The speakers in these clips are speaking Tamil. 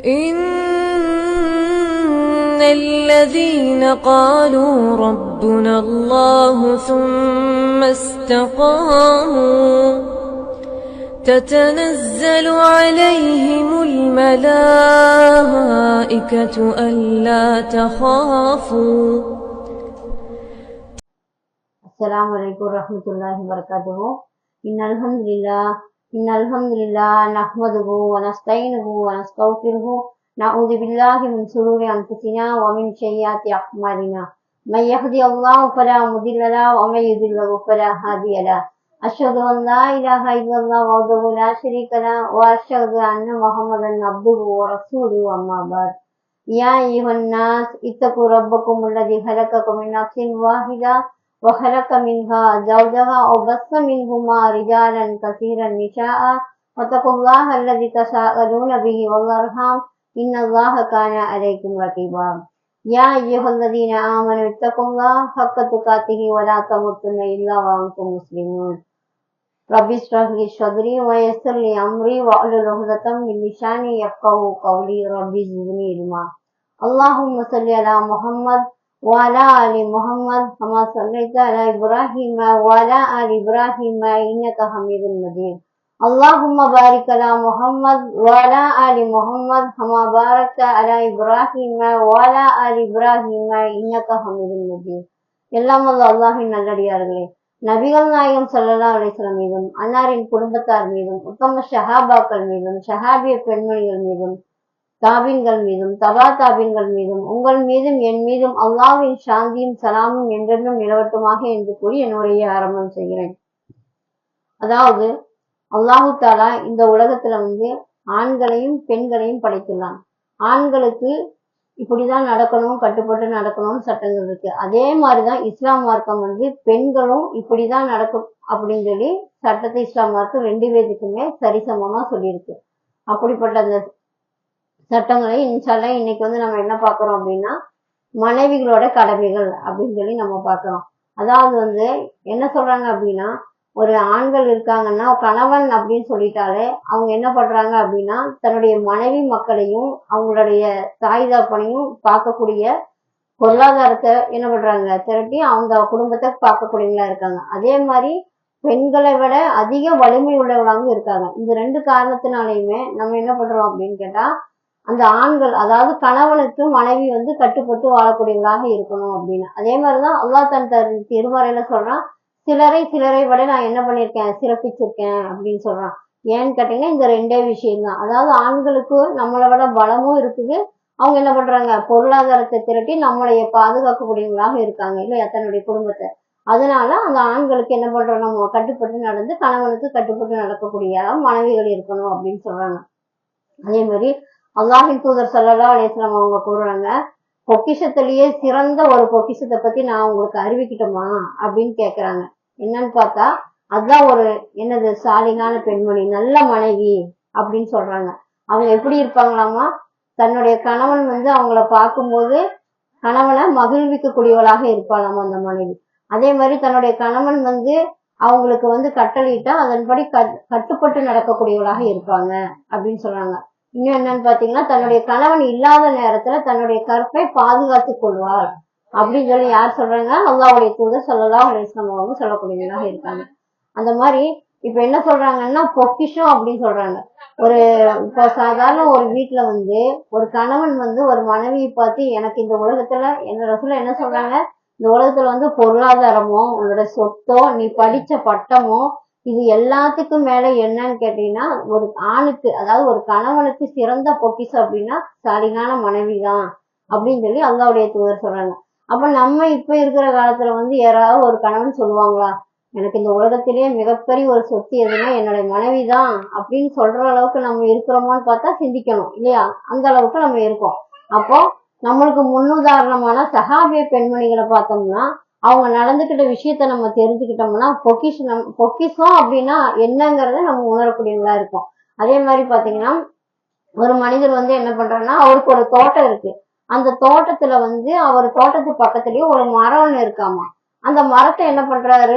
إن الذين قالوا ربنا الله ثم استقاموا تتنزل عليهم الملائكة ألا تخافوا. السلام عليكم ورحمة الله وبركاته. إن الحمد لله نحمده ونستعينه ونستغفره نعوذ بالله من شرور أنفسنا ومن سيئات أعمالنا من يهدي الله فلا مضل له ومن يضلل فلا هادي له أشهد أن لا إله إلا الله وحده لا شريك له وأشهد أن محمدا عبده ورسوله أما بعد. يا أيها الناس اتقوا ربكم الذي خلقكم من نفس واحدة وخلق منها زوجها وبث منهما رجالا كثيرا نساء واتقوا الله الذي تساءلون به والأرحام إن الله كان عليكم رقيبا. يا أيها الذين آمنوا اتقوا الله حق تقاته ولا تموتن إلا وأنتم مسلمون. رب اشرح لي صدري ويسر لي أمري واحلل عقدة من لساني يفقهوا قولي رب زدني علما. اللهم صل على محمد وعلى آل محمد كما صليت على إبراهيم وعلى آل إبراهيم إنك حميد مجيد. اللهم بارك على محمد وعلى آل محمد كما باركت على إبراهيم وعلى آل إبراهيم إنك حميد مجيد. எல்லாம் வல்ல அல்லாஹ்வின் நல்லடியார்களே, நபிகள் நாயகம் ஸல்லல்லாஹு அலைஹி வஸல்லம் மீதும் அன்னாரின் குடும்பத்தார் மீதும் உத்தம ஷஹாபாக்கள் மீதும் ஷஹாபிய பெண்மணிகள் மீதும் தாபீன்கள் மீதும் தபா தாபீன்கள் மீதும் உங்கள் மீதும் என் மீதும் அல்லாஹ்வின் சாந்தியும் சலாமும் என்றென்றும் நிலவட்டுமாக என்று கூறி என்னுடைய ஆரம்பம் செய்கிறேன். அதாவது அல்லாஹு தாலா இந்த உலகத்துல ஆண்களையும் பெண்களையும் படைத்துள்ளான். ஆண்களுக்கு இப்படிதான் நடக்கணும், கட்டுப்பட்டு நடக்கணும்னு சட்டங்கள் இருக்கு. அதே மாதிரிதான் இஸ்லாம் மார்க்கம் பெண்களும் இப்படிதான் நடக்கும் அப்படின்னு சொல்லி சட்டத்தை இஸ்லாம் மார்க்கம் 2 பேருக்குமே சரிசமமா சொல்லியிருக்கு. அப்படிப்பட்ட அந்த சட்டங்களை இன்ஷால்லா இன்னைக்கு நம்ம என்ன பார்க்கிறோம் அப்படின்னா, மனைவிகளோட கடமைகள் அப்படின்னு சொல்லி நம்ம பார்க்கிறோம். அதாவது என்ன சொல்றாங்க அப்படின்னா, ஒரு ஆண்கள் இருக்காங்கன்னா கணவன் அப்படின்னு சொல்லிட்டாலே அவங்க என்ன பண்றாங்க அப்படின்னா, தன்னுடைய மனைவி மக்களையும் அவங்களுடைய தாய் தாப்பனையும் பார்க்கக்கூடிய பொருளாதாரத்தை என்ன பண்றாங்க திரட்டி அவங்க குடும்பத்தை பார்க்கக்கூடியவங்களா இருக்காங்க. அதே மாதிரி பெண்களை விட அதிக வலிமை உள்ளவங்களாக இருக்காங்க. இந்த 2 காரணத்தினாலையுமே நம்ம என்ன பண்றோம் அப்படின்னு கேட்டா, அந்த ஆண்கள் அதாவது கணவனுக்கு மனைவி கட்டுப்பட்டு வாழக்கூடியவங்களாக இருக்கணும் அப்படின்னு. அதே மாதிரிதான் அல்லாஹ் தன் திருமறையில சொல்றான், சிலரை விட நான் என்ன பண்ணிருக்கேன், சிறப்பிச்சிருக்கேன் அப்படின்னு சொல்றான். ஏன்னு கேட்டீங்கன்னா இந்த 2 விஷயம்தான். அதாவது ஆண்களுக்கு நம்மளை விட பலமும் இருக்குது, அவங்க என்ன பண்றாங்க பொருளாதாரத்தை திரட்டி நம்மளைய பாதுகாக்கக்கூடியவங்களாக இருக்காங்க இல்லையா தன்னுடைய குடும்பத்தை. அதனால அந்த ஆண்களுக்கு என்ன பண்றோம், நம்ம கட்டுப்பட்டு நடந்து கணவனுக்கு கட்டுப்பட்டு நடக்கக்கூடிய மனைவிகள் இருக்கணும் அப்படின்னு சொல்றாங்க. அதே மாதிரி அல்லாஹின் தூதர் ஸல்லல்லாஹு அலைஹி வஸல்லம் அவங்க கூறுறாங்க, பொக்கிஷத்திலேயே சிறந்த ஒரு பொக்கிஷத்தை பத்தி நான் உங்களுக்கு அறிவிக்கிட்டோமா அப்படின்னு கேக்குறாங்க. என்னன்னு பார்த்தா அதுதான் ஒரு சாலிகான பெண்மணி, நல்ல மனைவி அப்படின்னு சொல்றாங்க. அவங்க எப்படி இருப்பாங்களாமா, தன்னுடைய கணவன் அவங்கள பார்க்கும்போது கணவனை மகிழ்விக்கக்கூடியவளாக இருப்பாளாமா அந்த மனைவி. அதே மாதிரி தன்னுடைய கணவன் அவங்களுக்கு கட்டளையிட்டா அதன்படி கட்டுப்பட்டு நடக்கக்கூடியவளாக இருப்பாங்க அப்படின்னு சொல்றாங்க. இன்னும் என்னன்னு பாத்தீங்கன்னா, தன்னுடைய கணவன் இல்லாத நேரத்துல தன்னுடைய கற்பை பாதுகாத்துக் கொள்வார் அப்படின்னு சொல்லி யார் சொல்றாங்க, அல்லாஹ்வுடைய தூதர் ஸல்லல்லாஹு அலைஹி வஸல்லம் அவங்க சொல்லக்கூடியவங்களாக இருக்காங்க. அந்த மாதிரி இப்ப என்ன சொல்றாங்கன்னா பொக்கிஷம் அப்படின்னு சொல்றாங்க. இப்ப சாதாரண ஒரு வீட்டுல ஒரு கணவன் ஒரு மனைவியை பார்த்து, எனக்கு இந்த உலகத்துல என்ன ரசூலுல்லாஹ் என்ன சொல்றாங்க, இந்த உலகத்துல பொருளாதாரமோ உன்னோட சொத்தோ நீ படிச்ச பட்டமோ இது எல்லாத்துக்கும் மேல என்னன்னு கேட்டீங்கன்னா, ஒரு ஆணுக்கு அதாவது ஒரு கணவனுக்கு சிறந்த பொக்கிஷம் அப்படின்னா சாலிகான மனைவிதான் அப்படின்னு சொல்லி அல்லாஹ்வுடைய தூதர் சொல்றாங்க. அப்ப நம்ம இப்ப இருக்கிற காலத்துல யாராவது ஒரு கணவன் சொல்லுவாங்களா, எனக்கு இந்த உலகத்திலேயே மிகப்பெரிய ஒரு சொத்து எதுன்னா என்னுடைய மனைவிதான் அப்படின்னு சொல்ற அளவுக்கு நம்ம இருக்கிறோமான்னு பார்த்தா சிந்திக்கணும் இல்லையா. அந்த அளவுக்கு நம்ம இருக்கோம். அப்போ நம்மளுக்கு முன்னுதாரணமான சஹாபிய பெண்மணிகளை பார்த்தோம்னா அவங்க நடந்துக்கிட்ட விஷயத்த நம்ம தெரிஞ்சுக்கிட்டோம்னா பொக்கிஷம் அப்படின்னா என்னங்கிறத நம்ம உணரக்கூடியவங்களா இருக்கும். அதே மாதிரி பாத்தீங்கன்னா, ஒரு மனிதர் என்ன பண்றாருன்னா, அவருக்கு ஒரு தோட்டம் இருக்கு. அந்த தோட்டத்துல அவர் தோட்டத்து பக்கத்துலயே ஒரு மரம் இருக்காமா. அந்த மரத்தை என்ன பண்றாரு,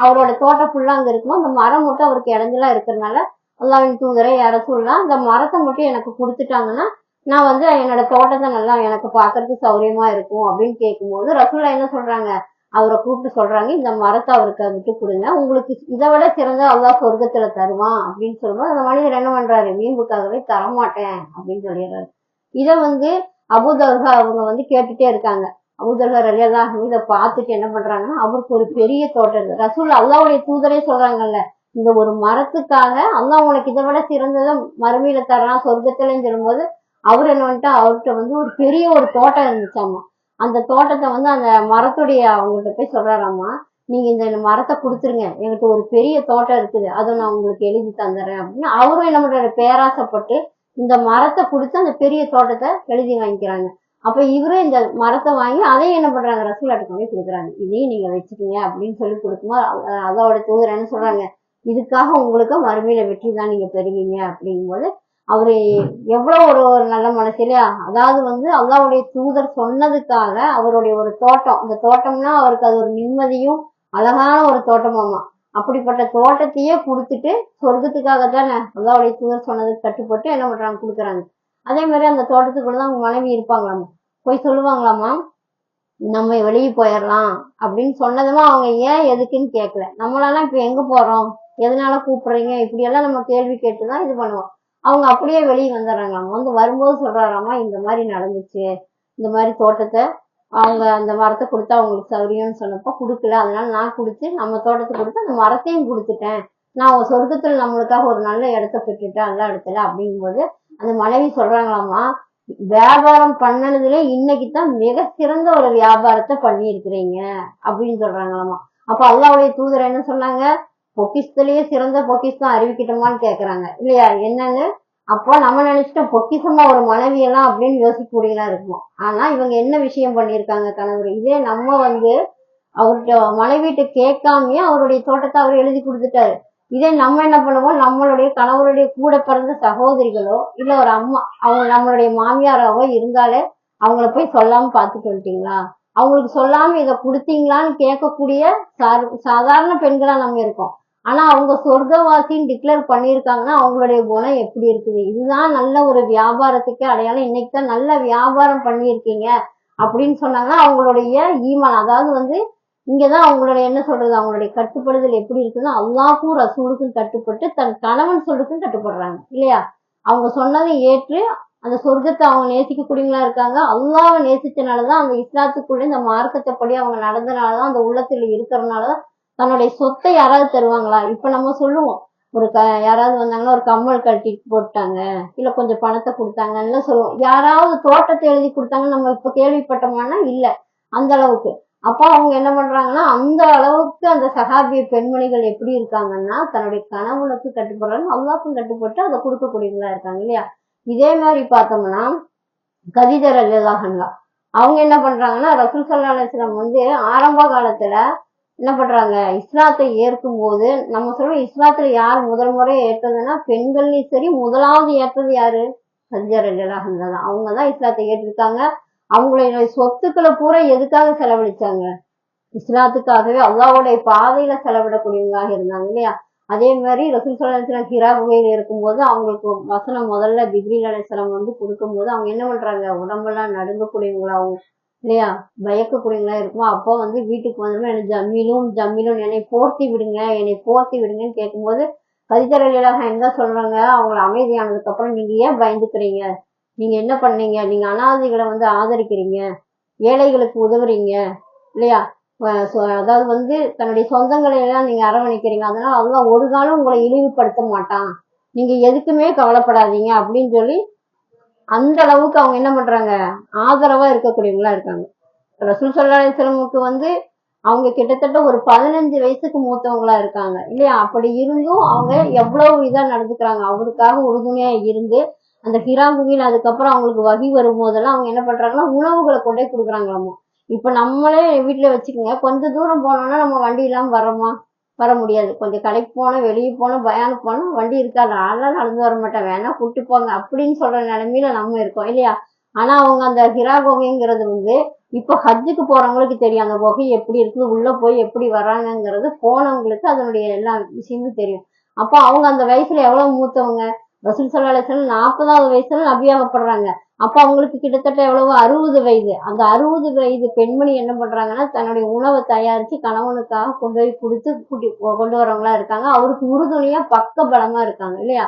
அவரோட தோட்டம் ஃபுல்லா அங்க இருக்கும். அந்த மரம் மட்டும் அவருக்கு இடைஞ்சலா இருக்கிறதுனால, அல்லாஹ்வின் தூதரே யா ரசூலல்லாஹ், அந்த மரத்தை மட்டும் எனக்கு கொடுத்துட்டாங்கன்னா நான் வந்து என்னோட தோட்டத்தை நல்லா எனக்கு பாக்குறதுக்கு சௌரியமா இருக்கும் அப்படின்னு கேட்கும்போது ரசூல்லா என்ன சொல்றாங்க, அவரை கூப்பிட்டு சொல்றாங்க, இந்த மரத்தை அவருக்கு விட்டு கொடுங்க, உங்களுக்கு இதை விட சிறந்த அல்லாஹ் சொர்க்கத்துல தருவான் அப்படின்னு சொல்லும்போது அந்த மனிதர் என்ன பண்றாரு, வீம்புக்காகவே தரமாட்டேன் அப்படின்னு சொல்லிடுறாரு. இதை வந்து அபூதர்ஹா அவங்க வந்து கேட்டுட்டே இருக்காங்க. அபூதர்ஹா ரலியல்லாஹு அன்ஹு இதை பார்த்துட்டு என்ன பண்றாங்கன்னா, அவருக்கு ஒரு பெரிய தோட்டம் இருக்கு. ரசூல் அல்லாஹ்வுடைய தூதரே சொல்றாங்கல்ல, இந்த ஒரு மரத்துக்காக அல்லாஹ் உனக்கு இதை விட சிறந்ததை மறுமையில தரலாம் சொர்க்கத்துலன்னு சொல்லும்போது அவர் என்ன பண்ணிட்டா, அவர்கிட்ட வந்து ஒரு பெரிய ஒரு தோட்டம் இருந்துச்சாமா. அந்த தோட்டத்தை வந்து அந்த மரத்துடைய அவங்கள்ட்ட போய் சொல்றாராமா, நீங்க இந்த மரத்தை கொடுத்துருங்க, என்கிட்ட ஒரு பெரிய தோட்டம் இருக்குது, அதை நான் உங்களுக்கு எழுதி தந்துடுறேன் அப்படின்னு அவரும் என்ன பண்றாரு, பேராசைப்பட்டு இந்த மரத்தை கொடுத்து அந்த பெரிய தோட்டத்தை எழுதி வாங்கிக்கிறாங்க. அப்ப இவரும் இந்த மரத்தை வாங்கி அதையும் என்ன பண்றாங்க, ரசூலாட்ட கொண்டு போய் கொடுக்குறாங்க. இதையும் நீங்க வச்சுக்கோங்க அப்படின்னு சொல்லி கொடுக்கும்போது அல்லாஹ்வோட தூதர் என்ன சொல்றாங்க, இதுக்காக உங்களுக்கு மறுமையில வெற்றி தான் நீங்க பெறுவீங்க அப்படிங்கும்போது அவரு எவ்வளவு ஒரு நல்ல மனசு இல்லையா. அதாவது வந்து அல்லாஹ்வுடைய தூதர் சொன்னதுக்காக அவருடைய ஒரு தோட்டம், அந்த தோட்டம்னா அவருக்கு அது ஒரு நிம்மதியும் அழகான ஒரு தோட்டமாமா. அப்படிப்பட்ட தோட்டத்தையே கொடுத்துட்டு சொர்க்கத்துக்காக தானே அல்லாஹ்வுடைய தூதர் சொன்னதுக்கு கட்டுப்பட்டு என்ன பண்றாங்க, கொடுக்குறாங்க. அதே மாதிரி அந்த தோட்டத்துக்குள்ளதான் அவங்க மனைவி இருப்பாங்களாமா. போய் சொல்லுவாங்களாமா, நம்ம வெளியே போயிடலாம் அப்படின்னு சொன்னதுமா அவங்க ஏன் எதுக்குன்னு கேட்கல. நம்மளால இப்ப எங்க போறோம், எதனால கூப்பிடுறீங்க, இப்படி எல்லாம் நம்ம கேள்வி கேட்டுதான் இது பண்ணுவோம். அவங்க அப்படியே வெளியே வந்துடுறாங்களாம். வந்து வரும்போது சொல்றாராமா, இந்த மாதிரி நடந்துச்சு, இந்த மாதிரி தோட்டத்தை அவங்க அந்த மரத்தை கொடுத்தா அவங்களுக்கு சௌரியம்னு சொன்னப்ப கொடுக்கல, அதனால நான் கொடுத்து நம்ம தோட்டத்தை கொடுத்து அந்த மரத்தையும் கொடுத்துட்டேன், நான் சொர்க்கத்துல நம்மளுக்காக ஒரு நல்ல இடத்த பெற்றுட்டேன், நல்ல இடத்துல அப்படிங்கும்போது அந்த மனைவி சொல்றாங்களாமா, வியாபாரம் பண்ணதுல இன்னைக்குதான் மிக சிறந்த ஒரு வியாபாரத்தை பண்ணியிருக்கிறீங்க அப்படின்னு சொல்றாங்களாமா. அப்ப அல்லாஹ்வுடைய தூதர் என்ன சொன்னாங்க, பொக்கிஷத்திலேயே சிறந்த பொக்கிஷம் அறிவிக்கிட்டோமான்னு கேக்குறாங்க இல்லையா, என்னன்னு. அப்போ நம்ம நினைச்சிட்டோம் பொக்கிஷமா ஒரு மனைவி எல்லாம் அப்படின்னு யோசிக்கக்கூடியதா இருக்கும். ஆனா இவங்க என்ன விஷயம் பண்ணியிருக்காங்க கணவர், இதே நம்ம வந்து அவர்கிட்ட மனைவிட்ட கேட்காமயே அவருடைய தோட்டத்தை அவர் எழுதி கொடுத்துட்டாரு. இதே நம்ம என்ன பண்ணுவோம், நம்மளுடைய கணவருடைய கூட பிறந்த சகோதரிகளோ இல்ல ஒரு அம்மா அவங்க நம்மளுடைய மாமியாராவோ இருந்தாலே அவங்கள போய் சொல்லாம பாத்துட்டு வந்துட்டீங்களா, அவங்களுக்கு சொல்லாம இதை கொடுத்தீங்களான்னு கேட்கக்கூடிய சாதாரண பெண்களா நம்ம இருக்கோம். ஆனா அவங்க சொர்க்கவாசின்னு டிக்ளேர் பண்ணியிருக்காங்கன்னா அவங்களுடைய குணம் எப்படி இருக்குது, இதுதான் நல்ல ஒரு வியாபாரத்துக்கு அடையாளம், இன்னைக்கு தான் நல்ல வியாபாரம் பண்ணியிருக்கீங்க அப்படின்னு சொன்னாங்கன்னா அவங்களுடைய ஈமான், அதாவது வந்து இங்கதான் அவங்களுடைய என்ன சொல்றது, அவங்களுடைய கட்டுப்படுதல் எப்படி இருக்குன்னா அல்லாஹ்வுக்கும் ரசூலுக்கும் கட்டுப்பட்டு தன் கணவன் சொல்லுக்கும் கட்டுப்படுறாங்க இல்லையா. அவங்க சொன்னதை ஏற்று அந்த சொர்க்கத்தை அவங்க நேசிக்கக்கூடியவங்களா இருக்காங்க. அல்லாஹ்வை நேசிச்சனாலதான் அந்த இஸ்லாத்துக்குள்ள இந்த மார்க்கத்தை படி அவங்க நடந்தனாலதான் அந்த உள்ளத்துல இருக்கிறதுனாலதான் தன்னுடைய சொத்தை யாராவது தருவாங்களா. இப்ப நம்ம சொல்லுவோம், ஒரு யாராவது வந்தாங்கன்னா ஒரு கம்மல் கழட்டி போட்டாங்க இல்ல கொஞ்சம் பணத்தை கொடுத்தாங்கன்னு சொல்லுவோம். யாராவது தோட்டத்தை எழுதி கொடுத்தாங்கன்னு நம்ம இப்ப கேள்விப்பட்டோம்னா இல்ல அந்த அளவுக்கு. அப்ப அவங்க என்ன பண்றாங்கன்னா அந்த அளவுக்கு அந்த சஹாபிய பெண்மணிகள் எப்படி இருக்காங்கன்னா தன்னுடைய கணவனுக்கு கட்டுப்படுறாங்க, அல்லாஹ்வுக்கும் கட்டுப்பட்டு அதை கொடுக்கக்கூடியவங்களா இருக்காங்க இல்லையா. இதே மாதிரி பார்த்தோம்னா கதீஜா ரலியல்லாஹு அன்ஹா அவங்க என்ன பண்றாங்கன்னா ரசூல் ஸல்லல்லாஹு அலைஹி வஸல்லம் வந்து ஆரம்ப காலத்துல என்ன பண்றாங்க, இஸ்லாத்தை ஏற்கும் போது நம்ம சொல்றோம் இஸ்லாத்துல யார் முதல் முறை ஏற்றதுன்னா பெண்கள்லயும் சரி முதலாவது ஏற்றது யாரு, கதீஜா ரலியல்லாஹு அன்ஹா தான். அவங்கதான் இஸ்லாத்தை ஏற்றிருக்காங்க. அவங்களுடைய சொத்துக்களை பூரா எதுக்காக செலவழிச்சாங்க, இஸ்லாத்துக்காகவே அல்லாஹ்வுடைய பாதையில செலவிடக்கூடியவங்களாக இருந்தாங்க இல்லையா. அதே மாதிரி ரசூல் ஸல்லல்லாஹு அலைஹி வஸல்லம் ஹிரா குகையில இருக்கும்போது அவங்களுக்கு வசனம் முதல்ல ஜிப்ரீல் அலைஹிஸ்ஸலாம் வந்து கொடுக்கும்போது அவங்க என்ன பண்றாங்க, உடம்பெல்லாம் நடுங்கக்கூடியவங்களாகவும் இல்லையா பயக்கக்கூடியவங்களா இருக்கும். அப்போ வந்து வீட்டுக்கு வந்தோம்னா என்னை ஜம்மிலும் ஜம்மிலும் என்னை போர்த்தி விடுங்க, என்னை போர்த்தி விடுங்கன்னு கேட்கும்போது கதீஜா ரலியல்லாஹு அன்ஹா என்ன சொல்றாங்க, அவங்களை அமைதியானதுக்கு அப்புறம் நீங்க ஏன் பயந்துக்கிறீங்க, நீங்க என்ன பண்ணீங்க, நீங்க அனாதைகளை வந்து ஆதரிக்கிறீங்க, ஏழைகளுக்கு உதவுறீங்க இல்லையா, அதாவது வந்து தன்னுடைய சொந்தங்களை எல்லாம் நீங்க அரவணைக்கிறீங்க, அதனால அல்லாஹ் ஒரு காலம் உங்களை இழிவுபடுத்த மாட்டான், நீங்க எதுக்குமே கவலைப்படாதீங்க அப்படின்னு சொல்லி அந்த அளவுக்கு அவங்க என்ன பண்றாங்க, ஆதரவா இருக்கக்கூடியவங்களா இருக்காங்க. ரசூல் ஸல்லல்லாஹு அலைஹி வஸல்லமுக்கு வந்து அவங்க கிட்டத்தட்ட ஒரு 15 வயசுக்கு மூத்தவங்களா இருக்காங்க இல்லையா. அப்படி இருந்தும் அவங்க எவ்வளவு இதா நடந்துக்கிறாங்க, அவருக்காக உறுதுணையா இருந்து அந்த ஹிரா குகையில அதுக்கப்புறம் அவங்களுக்கு வகி வரும்போதெல்லாம் அவங்க என்ன பண்றாங்கன்னா உணவுகளை கொண்டே கொடுக்குறாங்களாமோ. இப்ப நம்மளே வீட்டுல வச்சுக்கோங்க, கொஞ்ச தூரம் போனோம்னா நம்ம வண்டி இல்லாம வர்றோமா, வர முடியாது. கொஞ்சம் கடைக்கு போனோம் வெளியே போனோம் பயானுக்கு போனோம் வண்டி இருக்காது, அதெல்லாம் நடந்து வர மாட்டேன், வேணா கூட்டு போங்க அப்படின்னு சொல்ற நிலைமையில நம்ம இருக்கோம் இல்லையா. ஆனா அவங்க அந்த ஹிரா குகைங்கிறது வந்து இப்ப ஹஜ்ஜுக்கு போறவங்களுக்கு தெரியும் அந்த குகை எப்படி இருக்குது, உள்ள போய் எப்படி வராங்கங்கிறது போனவங்களுக்கு அதனுடைய எல்லா விஷயமும் தெரியும். அப்ப அவங்க அந்த வயசுல எவ்வளவு மூத்தவங்க, ரசூல் ஸல்லல்லாஹு அலைஹி வஸல்லம் 40வது வயசுல நபியாகப்படுறாங்க. அப்ப அவங்களுக்கு கிட்டத்தட்ட எவ்வளவு 60 வயது. அந்த 60 வயது பெண்மணி என்ன பண்றாங்கன்னா தன்னுடைய உணவை தயாரிச்சு கணவனுக்காக கொண்டு போய் கொடுத்து கொண்டு வரவங்களா இருக்காங்க. அவருக்கு உறுதுணையா பக்க பலமா இருக்காங்க இல்லையா?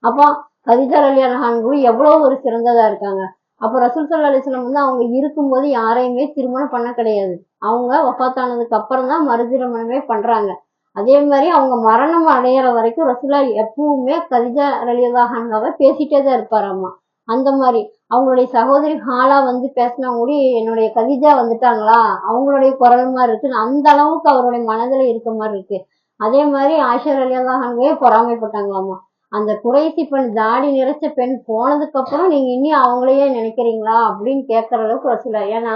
அப்போ கதீஜா ரலியல்லாஹு அன்ஹா எவ்வளவு ஒரு சிறந்ததா இருக்காங்க. அப்ப ரசூல் ஸல்லல்லாஹு அலைஹி வஸல்லம் வந்து அவங்க இருக்கும்போது யாரையுமே திருமணம் பண்ண கிடையாது. அவங்க வஃபாத்தானதுக்கு அப்புறம் தான் மறுதிருமணமே பண்றாங்க. அதே மாதிரி அவங்க மரணம் அடையிற வரைக்கும் ரசூலா எப்பவுமே கதீஜா ரலியல்லாஹு அன்ஹாவை பேசிட்டே தான் இருப்பாராமா. அந்த மாதிரி அவங்களுடைய சகோதரி ஹாலா வந்து பேசினா கூட என்னுடைய கதீஜா வந்துட்டாங்களா, அவங்களுடைய குரல் மாதிரி இருக்குன்னு அந்த அளவுக்கு அவருடைய மனதுல இருக்க மாதிரி இருக்கு. அதே மாதிரி ஆயிஷா ரலியல்லாஹு அன்ஹாவே பொறாமைப்பட்டாங்களாமா. அந்த குறைசி பெண் தாடி நிறைச்ச பெண் போனதுக்கு அப்புறம் நீங்க இனி அவங்களையே நினைக்கிறீங்களா அப்படின்னு கேட்கற அளவுக்கு ரசூலா. ஏன்னா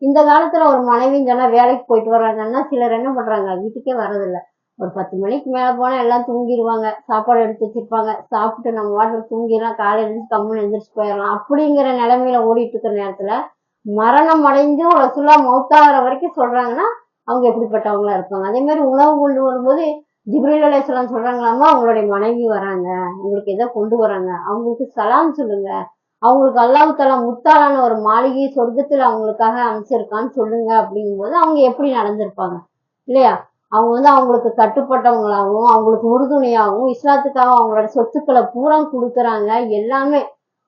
இந்த காலத்துல ஒரு மனைவின்னு சொன்னா வேலைக்கு போயிட்டு வர்றாங்கன்னா சிலர் என்ன பண்றாங்க, வீட்டுக்கே வர்றதில்ல. ஒரு 10 மணிக்கு மேல போனா எல்லாம் தூங்கிடுவாங்க. சாப்பாடு எடுத்து வச்சிருப்பாங்க. சாப்பிட்டு நம்ம வாட்டில் தூங்கிடலாம். காலையில எழுந்திரிச்சு கம்முன்னு எழுந்திரிச்சு போயிடலாம். அப்படிங்கிற நிலைமையில ஓடிட்டு இருக்கிற நேரத்துல மரணம் அடைந்தும் ரசூலா மௌத்தாகிற வரைக்கும் சொல்றாங்கன்னா அவங்க எப்படிப்பட்டவங்களா இருப்பாங்க. அதே மாதிரி உணவு கொண்டு வரும்போது ஜிப்ரீல் அலைஹிஸ்ஸலாம் சொல்றாங்களாமா, அவங்களுடைய மனைவி வராங்க, உங்களுக்கு எதை கொண்டு வராங்க, அவங்களுக்கு சலாம் சொல்லுங்க, அவங்களுக்கு அல்லாஹ் தஆலா முத்தாலான ஒரு மாளிகை சொர்க்கத்துல அவங்களுக்காக அமைச்சிருக்கான்னு சொல்லுங்க. அப்படிங்கும்போது அவங்க எப்படி நடந்திருப்பாங்க இல்லையா? அவங்க வந்து அவங்களுக்கு கட்டுப்பட்டவங்களாகவும் அவங்களுக்கு உறுதுணையாகவும் இஸ்லாத்துக்காக அவங்களோட சொத்துக்களை பூரா கொடுக்குறாங்க எல்லாமே.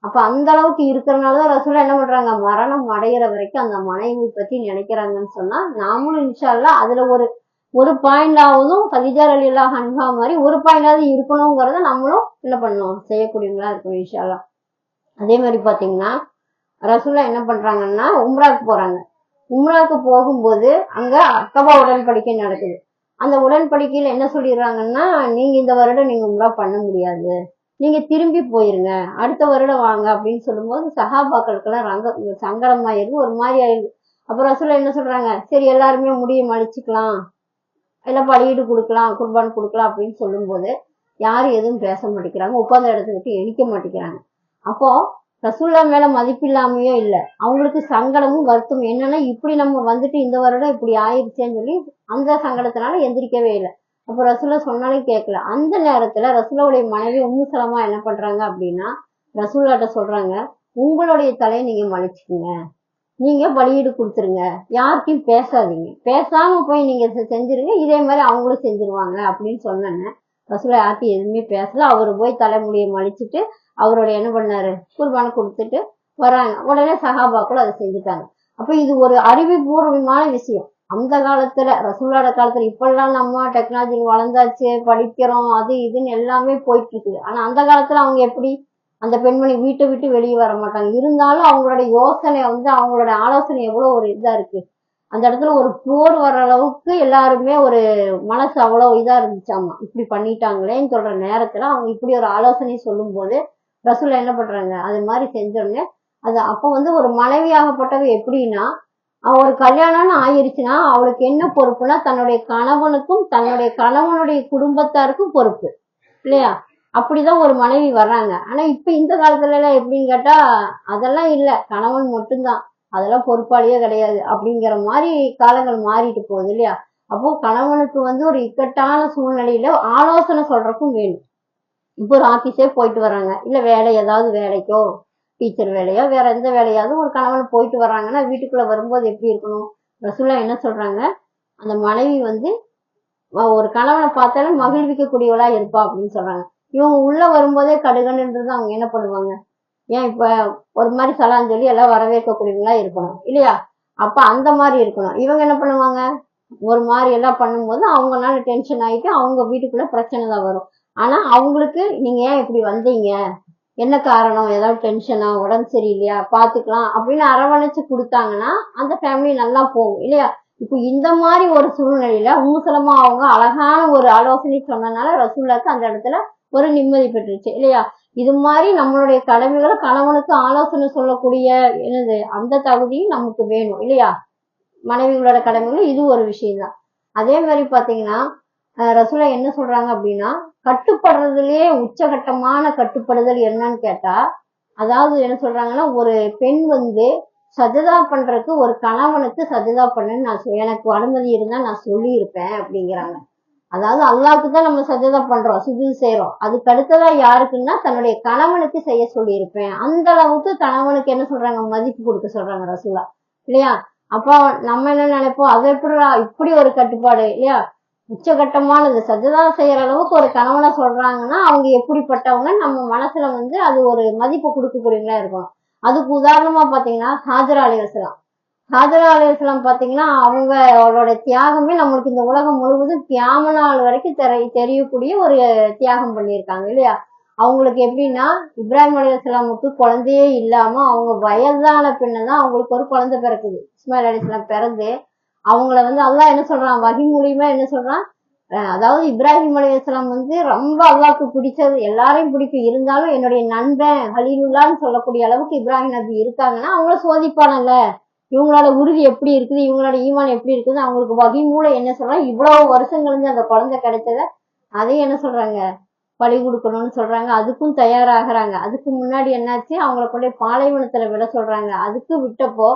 அப்ப அந்த அளவுக்கு இருக்கிறனாலதான் ரசூலா என்ன பண்றாங்க, மரணம் அடையிற வரைக்கும் அந்த மனைவி பத்தி நினைக்கிறாங்கன்னு சொன்னா நாமளும் இன்ஷா அல்லாஹ் அதுல ஒரு பாயிண்டாவதும் கதீஜா ரலியல்லாஹு அன்ஹா மாதிரி ஒரு பாயிண்டாவது இருக்கணுங்கிறத நம்மளும் என்ன பண்ணணும், செய்யக்கூடியவங்களா இருக்கணும் இன்ஷா அல்லாஹ். அதே மாதிரி பாத்தீங்கன்னா ரசூலா என்ன பண்றாங்கன்னா உம்ராக்கு போறாங்க. உம்ராக்கு போகும்போது அங்க அக்கபா உடன்படிக்கை நடக்குது. அந்த உடன்படிக்கையில என்ன சொல்லிடுறாங்கன்னா, நீங்க இந்த வருடம் நீங்க உம்ரா பண்ண முடியாது, நீங்க திரும்பி போயிருங்க, அடுத்த வருடம் வாங்க அப்படின்னு சொல்லும்போது சஹாபாக்களுக்கெல்லாம் சங்கடமாயிருது, ஒரு மாதிரி ஆயிடுது. அப்புறம் ரசூலா என்ன சொல்றாங்க, சரி எல்லாருமே முடிய மலிச்சுக்கலாம், எல்லாம் பலியீடு கொடுக்கலாம், குர்பான் கொடுக்கலாம் அப்படின்னு சொல்லும்போது யாரும் எதுவும் பேச மாட்டேங்கிறாங்க. உட்கார்ந்த இடத்த விட்டு எணிக்க மாட்டேங்கிறாங்க. அப்போ ரசூல்லா மேல மதிப்பில்லாமையோ இல்ல, அவங்களுக்கு சங்கடமும் வருத்தம் என்னன்னா இப்படி நம்ம வந்துட்டு இந்த வருடம் இப்படி ஆயிடுச்சேன்னு சொல்லி அந்த சங்கடத்தினால எந்திரிக்கவே இல்லை. அப்ப ரசூலா சொன்னாலும் கேட்கல. அந்த நேரத்துல ரசூலாவுடைய மனைவி உம்மு சலமா என்ன பண்றாங்க அப்படின்னா ரசூல்லாட்ட சொல்றாங்க, உங்களுடைய தலையை நீங்க மலிச்சுக்குங்க, நீங்க பலியீடு கொடுத்துருங்க, யார்கிட்டயும் பேசாதீங்க, பேசாம போய் நீங்க செஞ்சிருங்க, இதே மாதிரி அவங்களும் செஞ்சிருவாங்க அப்படின்னு சொன்னேன்னு ரசூலா யார்கிட்டையும் எதுவுமே பேசல. அவரு போய் தலைமுடியை மலிச்சுட்டு அவருடைய என்ன பண்ணாரு, குர்பானை கொடுத்துட்டு வராங்க. உடனே சஹாபாக்களும் அதை செஞ்சுட்டாங்க. அப்ப இது ஒரு அறிவுபூர்வமான விஷயம். அந்த காலத்துல ரசூலோட காலத்துல இப்பெல்லாம் நம்ம டெக்னாலஜி வளர்ந்தாச்சு, படிக்கிறோம், அது இதுன்னு எல்லாமே போயிட்டு இருக்குது. ஆனா அந்த காலத்துல அவங்க எப்படி, அந்த பெண்மணி வீட்டை விட்டு வெளியே வர மாட்டாங்க. இருந்தாலும் அவங்களோட யோசனை வந்து அவங்களோட ஆலோசனை எவ்வளவு ஒரு இதா இருக்கு. அந்த இடத்துல ஒரு போர் வர்ற அளவுக்கு எல்லாருமே ஒரு மனசு அவ்வளவு இதா இருந்துச்சாமா. இப்படி பண்ணிட்டாங்களேன்னு சொல்ற நேரத்துல அவங்க இப்படி ஒரு ஆலோசனை சொல்லும் போது ரசூலா என்ன பண்றாங்க, அது மாதிரி செஞ்சோடனே அது அப்ப வந்து ஒரு மனைவியாகப்பட்டவ எப்படின்னா, ஒரு கல்யாணம்னு ஆயிருச்சுன்னா அவளுக்கு என்ன பொறுப்புனா தன்னுடைய கணவனுக்கும் தன்னுடைய கணவனுடைய குடும்பத்தாருக்கும் பொறுப்பு இல்லையா? அப்படிதான் ஒரு மனைவி வர்றாங்க. ஆனா இப்ப இந்த காலத்துல எல்லாம் எப்படின்னு கேட்டா அதெல்லாம் இல்ல, கணவன் மட்டும்தான், அதெல்லாம் பொறுப்பாளியே கிடையாது அப்படிங்கிற மாதிரி காலங்கள் மாறிட்டு போகுது இல்லையா? அப்போ கணவனுக்கு வந்து ஒரு இக்கட்டான சூழ்நிலையில ஆலோசனை சொல்றதுக்கும் வேணும். இப்போ ஒரு ஆபீஸே போயிட்டு வராங்க, இல்ல ஏதாவது வேலைக்கோ டீச்சர் வேலையோ வேற எந்த வேலையாவது ஒரு கணவன் போயிட்டு வர்றாங்கன்னா வீட்டுக்குள்ள வரும்போது எப்படி இருக்கணும், ரசூலா என்ன சொல்றாங்க, அந்த மனைவி வந்து ஒரு கணவனை பார்த்தாலும் மகிழ்விக்கக்கூடியவளா இருப்பா அப்படின்னு சொல்றாங்க. இவங்க உள்ள வரும்போதே கடுகன்றது அவங்க என்ன பண்ணுவாங்க, ஏன் இப்ப ஒரு மாதிரி சலான்னு சொல்லி எல்லாம் வரவேற்கக்கூடியவங்களா இருக்கணும் இல்லையா? அப்ப அந்த மாதிரி இருக்கணும். இவங்க என்ன பண்ணுவாங்க, ஒரு மாதிரி எல்லாம் பண்ணும்போது அவங்கனால டென்ஷன் ஆயிட்டு அவங்க வீட்டுக்குள்ள பிரச்சனை தான் வரும். ஆனா அவங்களுக்கு நீங்க ஏன் இப்படி வந்தீங்க, என்ன காரணம், ஏதாவது டென்ஷனா, உடம்பு சரியில்லையா, பாத்துக்கலாம் அப்படின்னு அரவணைச்சு கொடுத்தாங்கன்னா அந்த ஃபேமிலி நல்லா போகும் இல்லையா? இப்போ இந்த மாதிரி ஒரு சூழ்நிலையில உம்மு சலமா அவங்க அழகான ஒரு ஆலோசனை சொன்னனால ரசூலுல்லாஹ்க்கு அந்த இடத்துல ஒரு நிம்மதி பெற்றுச்சு இல்லையா? இது மாதிரி நம்மளுடைய கடமைகளை கணவனுக்கு ஆலோசனை சொல்லக்கூடிய என்னது அந்த தகுதியும் நமக்கு வேணும் இல்லையா? மனைவிகளோட கடமைகள் இது ஒரு விஷயம்தான். அதே மாதிரி பாத்தீங்கன்னா ரசூலா என்ன சொல்றாங்க அப்படின்னா, கட்டுப்படுறதுலயே உச்சகட்டமான கட்டுப்படுதல் என்னன்னு கேட்டா, அதாவது என்ன சொல்றாங்கன்னா, ஒரு பெண் வந்து சஜதா பண்றதுக்கு ஒரு கணவனுக்கு சஜதா பண்ணுன்னு எனக்கு அனுமதி இருந்தா நான் சொல்லி இருப்பேன் அப்படிங்கிறாங்க. அதாவது அல்லாஹ்க்கு தான் நம்ம சஜதா பண்றோம், சுஜூது செய்யறோம். அதுக்கு அடுத்ததா யாருக்குன்னா தன்னுடைய கணவனுக்கு செய்ய சொல்லி இருப்பேன். அந்த அளவுக்கு கணவனுக்கு என்ன சொல்றாங்க, மதிப்பு கொடுக்க சொல்றாங்க ரசூலா, இல்லையா? அப்போ நம்ம என்ன நினைப்போம், அது எப்படிடா இப்படி ஒரு கட்டுப்பாடு, இல்லையா? உச்சகட்டமானது சஜதா செய்யற அளவுக்கு ஒரு கணவனை சொல்றாங்கன்னா அவங்க எப்படிப்பட்டவங்க, நம்ம மனசுல அது ஒரு மதிப்பு கொடுக்கக்கூடியவங்களா இருக்கணும். அதுக்கு உதாரணமா பாத்தீங்கன்னா ஹாஜரா அலைஹிஸ்ஸலாம். ஹாஜரா அலைஹிஸ்ஸலாம் பாத்தீங்கன்னா அவங்களோட தியாகமே நம்மளுக்கு இந்த உலகம் முழுவதும் கியாம நாள் வரைக்கும் தெரியக்கூடிய ஒரு தியாகம் பண்ணியிருக்காங்க, இல்லையா? அவங்களுக்கு எப்படின்னா, இப்ராஹிம் அலைஹிஸ்ஸலாமுக்கு குழந்தையே இல்லாம அவங்க வயதான பின்னதான் அவங்களுக்கு ஒரு குழந்தை பிறக்குது. இஸ்மாயில் அலைஹிஸ்ஸலாம் பிறந்து அவங்கள அல்லாஹ் என்ன சொல்றான், வஹி மூலியமா என்ன சொல்றான், அதாவது இப்ராஹிம் அலைஹிஸ்ஸலாம் ரொம்ப அல்லாஹ்க்கு பிடிச்சது, எல்லாரையும் பிடிக்கும், இருந்தாலும் என்னுடைய நண்பன் ஹலீலுல்லான்னு சொல்லக்கூடிய அளவுக்கு இப்ராஹிம் நபி இருக்காங்கன்னா அவங்கள சோதிப்பானல்ல, இவங்களோட உறுதி எப்படி இருக்குது, இவங்களோட ஈமான் எப்படி இருக்குது. அவங்களுக்கு வகி மூலம் என்ன சொல்றாங்க, இவ்வளவு வருஷம் கழிஞ்சு அந்த குழந்தை கிடைச்சத அதையும் என்ன சொல்றாங்க, பலி கொடுக்கணும்னு சொல்றாங்க. அதுக்கும் தயாராகிறாங்க. அதுக்கு முன்னாடி என்னாச்சு, அவங்கள கொண்டு பாலைவனத்துல விட சொல்றாங்க. அதுக்கு விட்டப்போ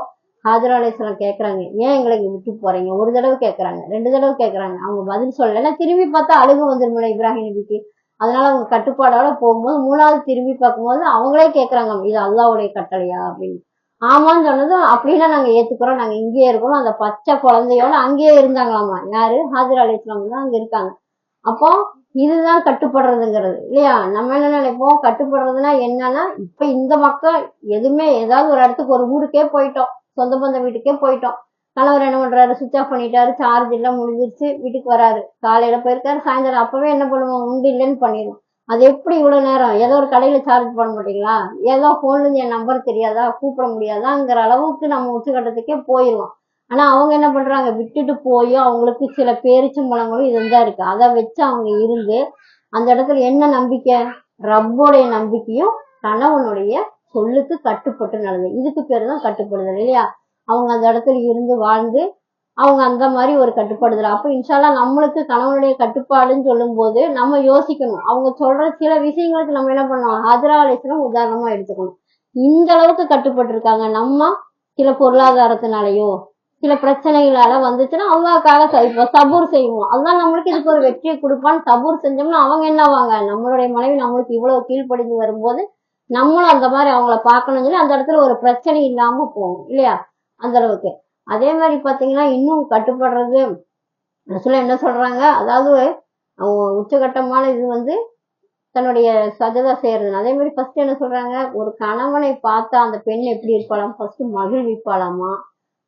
ஹாஜரா அலைஹிஸ்ஸலாம் கேக்குறாங்க, ஏன் எங்களை இங்க விட்டு போறீங்க? ஒரு தடவை கேக்குறாங்க, 2 தடவை கேக்குறாங்க, அவங்க பதில் சொல்லல. திரும்பி பார்த்தா அழுகு வந்துருமில்ல இப்ராஹிம் நபிக்கு. அதனால அவங்க கட்டுப்பாடோட போகும்போது 3வது திரும்பி பார்க்கும்போது அவங்களே கேக்குறாங்க, இது அல்லாஹ்வுடைய கட்டளையா அப்படின்னு. ஆமான்னு சொன்னதும், அப்படின்னா நாங்க ஏத்துக்கிறோம், நாங்க இங்கேயே இருக்கணும். அந்த பச்சை குழந்தையோட அங்கேயே இருந்தாங்களாமா. யாரு? ஹாஜரா அலைஹிஸ்ஸலாம் தான் அங்க இருக்காங்க. அப்போ இதுதான் கட்டுப்படுறதுங்கிறது, இல்லையா? நம்ம என்ன நினைப்போம், கட்டுப்படுறதுன்னா என்னன்னா, இப்ப இந்த மக்கள் எதுவுமே ஏதாவது ஒரு இடத்துக்கு ஒரு ஊருக்கே போயிட்டோம், சொந்த பந்த வீட்டுக்கே போயிட்டோம். கணவர் என்ன பண்றாரு, சுவிட்ச் ஆஃப் பண்ணிட்டாரு, சார்ஜ் எல்லாம் முடிஞ்சிருச்சு, வீட்டுக்கு வராரு. காலையில போயிருக்காரு, சாயந்தரம் அப்பவே என்ன பண்ணுவோம், உண்டு இல்லைன்னு பண்ணிடுவோம். அது எப்படி இவ்வளவு நேரம், ஏதோ ஒரு கடையில சார்ஜ் பண்ண மாட்டீங்களா, ஏதோ போன்ல இருந்து என் நம்பர் தெரியாதா, கூப்பிட முடியாதாங்கிற அளவுக்கு நம்ம உச்சகட்டத்துக்கே போயிடுவோம். ஆனா அவங்க என்ன பண்றாங்க, விட்டுட்டு போய் அவங்களுக்கு சில பேரிச்சம்பழங்களும் இதுதான் இருக்கு, அதை வச்சு அவங்க இருந்து அந்த இடத்துல என்ன நம்பிக்கை, ரப்போடைய நம்பிக்கையும் கணவனுடைய சொல்லுக்கு கட்டுப்பட்டு நடந்தது. இதுக்கு பேரு தான் கட்டுப்படுதல், இல்லையா? அவங்க அந்த இடத்துல இருந்து வாழ்ந்து அவங்க அந்த மாதிரி ஒரு கட்டுப்படுதல். அப்ப இன்ஷால்லா நம்மளுக்கு கணவனுடைய கட்டுப்பாடுன்னு சொல்லும் போது நம்ம யோசிக்கணும், அவங்க சொல்ற சில விஷயங்களுக்கு நம்ம என்ன பண்ணணும், ஹாஜரா அலைஹிஸ்ஸலாம் உதாரணமா எடுத்துக்கணும். இந்த அளவுக்கு கட்டுப்பட்டு இருக்காங்க. நம்ம சில பொருளாதாரத்தினாலயோ சில பிரச்சனைகளால வந்துச்சுன்னா அல்லாஹ்க்காக இப்ப சபூர் செய்வோம், அல்லாஹ் நம்மளுக்கு இதுக்கு ஒரு வெற்றியை கொடுப்பான்னு சபூர் செஞ்சோம்னா அவங்க என்னவாங்க, நம்மளுடைய மனைவி நம்மளுக்கு இவ்வளவு கீழ்ப்படிந்து வரும்போது நம்மளும் அந்த மாதிரி அவங்கள பார்க்கணும்னு சொல்லி அந்த இடத்துல ஒரு பிரச்சனை இல்லாம போகும், இல்லையா? அந்த அளவுக்கு. அதே மாதிரி பாத்தீங்கன்னா இன்னும் கட்டுப்படுறது ரசூலா என்ன சொல்றாங்க, அதாவது உச்சகட்டமான இது தன்னுடைய சஜதா செய்யறது. அதே மாதிரி ஃபர்ஸ்ட் என்ன சொல்றாங்க, ஒரு கணவனை பார்த்தா அந்த பெண் எப்படி இருப்பாளாம், ஃபர்ஸ்ட் மகிழ்விப்பாளாமா,